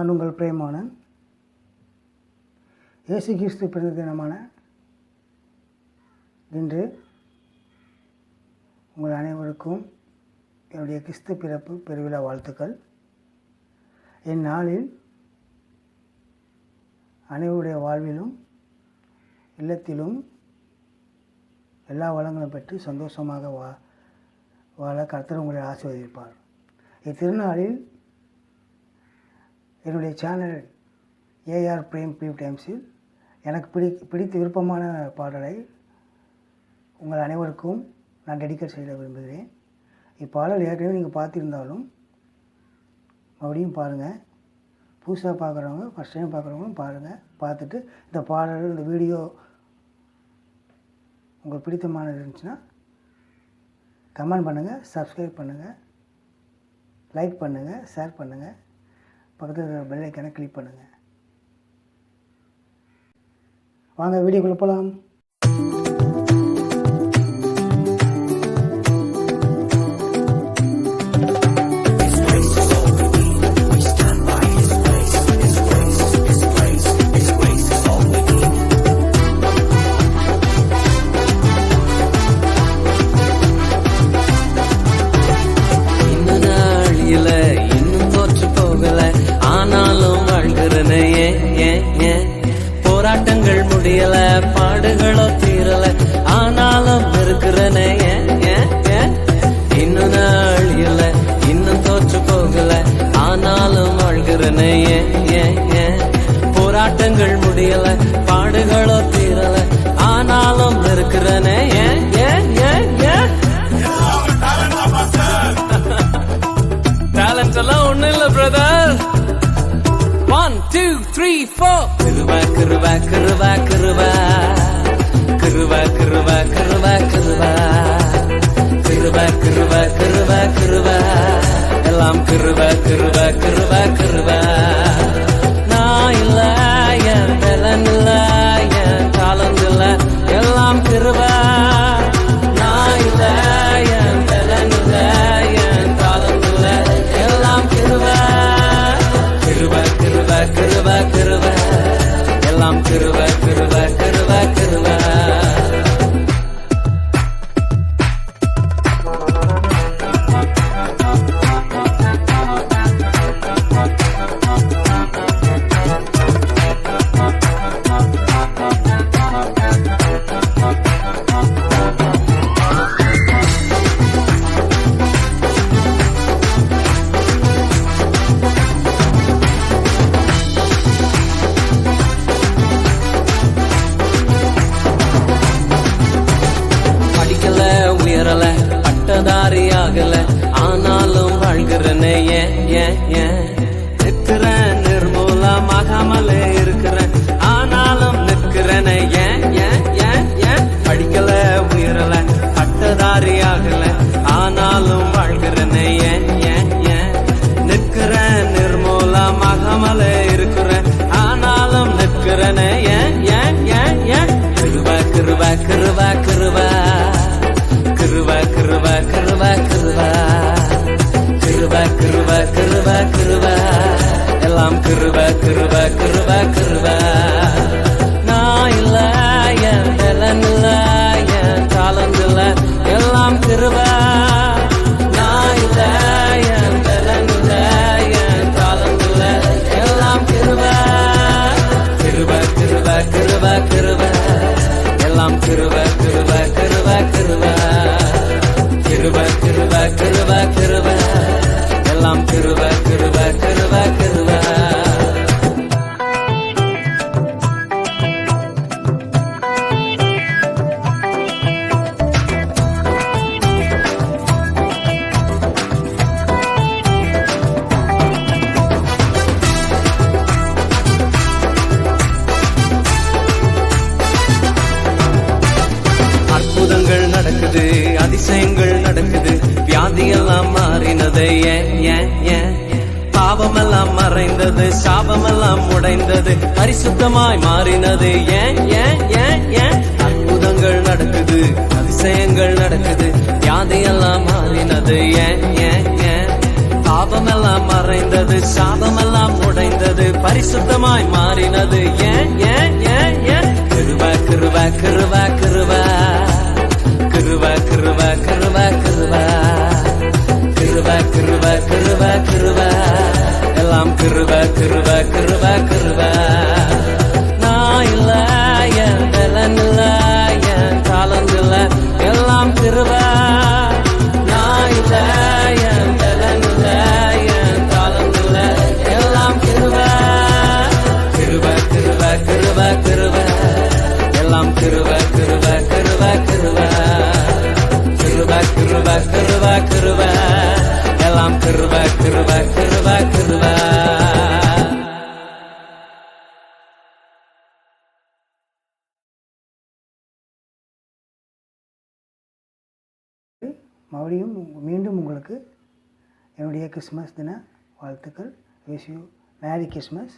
நான் உங்கள் பிரேமானன். இயேசு கிறிஸ்து பிறந்த தினமான இன்று உங்கள் அனைவருக்கும் என்னுடைய கிறிஸ்து பிறப்பு பெருவிழா வாழ்த்துக்கள். இந்நாளில் அனைவருடைய வாழ்விலும் இல்லத்திலும் எல்லா வளங்களும் பெற்று சந்தோஷமாக வாழ கர்த்தர் உங்களை ஆசீர்வதிப்பார். இத்திருநாளில் என்னுடைய சேனல் ஏஆர் பிரேம் பி டைம்ஸில் எனக்கு பிடித்த விருப்பமான பாடலை உங்கள் அனைவருக்கும் நான் டெடிகேட் செய்ய விரும்புகிறேன். இப்பாடல் ஏற்கனவே நீங்கள் பார்த்திருந்தாலும் மறுபடியும் பாருங்கள். புதுசாக பார்க்குறவங்க, ஃபஸ்ட் டைம் பார்க்குறவங்களும் பாருங்கள். பார்த்துட்டு இந்த பாடல், இந்த வீடியோ உங்களுக்கு பிடித்தமானது இருந்துச்சுன்னா கமெண்ட் பண்ணுங்கள், சப்ஸ்கிரைப் பண்ணுங்கள், லைக் பண்ணுங்கள், ஷேர் பண்ணுங்கள், பக்கத்தில் இருக்கிற பெல் ஐக்கானை கிளிக் பண்ணுங்கள். வாங்க வீடியோக்குள்ளே போகலாம். போராட்டங்கள் முடியல, பாடுகளோ தீரல, ஆனாலும் இருக்கிறனே. இன்னும் நாள் இல்ல, இன்னும் தோற்று போகல, ஆனாலும் வாழ்கிறனே. போராட்டங்கள் முடியல, பாடுகளோ தீரல, ஆனாலும் இருக்கிறனே. டேலண்ட் எல்லாம் ஒண்ணு இல்ல பிரதர். 1 2 3 4 கிருபா கிருபா கிருபா கிருபா கிருபா கிருபா கிருபா கிருபா கிருபா கிருபா கிருபா கிருபா எல்லாம் கிருபா கிருபா கிருபா கிருபா. நான் இல்ல, என் பலன் இல்ல, என் காலம் இல்ல, எல்லாம் கிருபா. நான் இல்ல, என் பலன் இல்ல, என் காலம் இல்ல, எல்லாம் கிருபா. கிருபா கிருபா கிருபா கிருபா எல்லாம் கிருபா கிருபா கிருபா கிருபா. உயரல, பட்டதாரி ஆகல, ஆனாலும் வாழ்கிறனே. நிற்கிறேன், நிர்மூலமாகாமலே இருக்கிறேன், ஆனாலும் நிற்கிறனே. படிக்கல, உயரல, பட்டதாரி ஆகல, ஆனாலும் வாழ்கிறனே. நிற்கிறேன், நிர்மூலமாகாமலே இருக்கிறேன், ஆனாலும் நிற்கிறனே. கிருபா கிருபா கிருபா கிருபா கிருபா கிருபா கிருபா கிருபா கிருபா கிருபா கிருபா கிருபா எல்லாம் கிருபா கிருபா கிருபா கிருபா. நான் இல்ல, என் பலன் இல்ல, என் காலம் இல்ல, எல்லாம் கிருபா. நான் இல்ல, என் பலன் இல்ல, என் காலம் இல்ல, எல்லாம் கிருபா. கிருபா கிருபா கிருபா கிருபா எல்லாம் கிருபா கிருபா கிருபா கிருபா கிருபா கிருபா கிருபா கிருபா எல்லாம் கிருபா கிருபா கிருபா கிருபா. அற்புதங்கள் நடக்குது, அதிசயங்கள் நடக்குது, வியாதியெல்லாம் மாறினது. பாவமெல்லாம் மறைந்தது, சாபமெல்லாம் உடைந்தது, பரிசுத்தமாய் மாறினது. அற்புதங்கள் நடக்குது, அதிசயங்கள் நடக்குது, வியாதியெல்லாம் மாறினது. பாவமெல்லாம் மறைந்தது, சாபமெல்லாம் உடைந்தது, சுகமாய் மாறினது ஏன் ஏன் ஏன் ஏன் கிருபா கிருபா கிருபா கிருபா கிருபா கிருபா கிருபா கிருபா கிருபா கிருபா கிருபா கிருபா எல்லாம் கிருபா கிருபா கிருபா கிருபா நான் இல்ல என் பலன் இல்ல என் காலம் இல்ல எல்லாம் கிருபா நான் இல்ல என் பலன் இல்ல என் காலம் இல்ல எல்லாம் கிருபா கிருபா கிருபா கிருபா கிருபா எல்லாம் கிருபா கிருபா கிருபா கிருபா கிருபா கிருபா கிருபா கிருபா எல்லாம் கிருபா கிருபா கிருபா கிருபா மறுபடியும் மீண்டும் உங்களுக்கு என்னுடைய கிறிஸ்மஸ் தின வாழ்த்துக்கள். Wish you merry Christmas.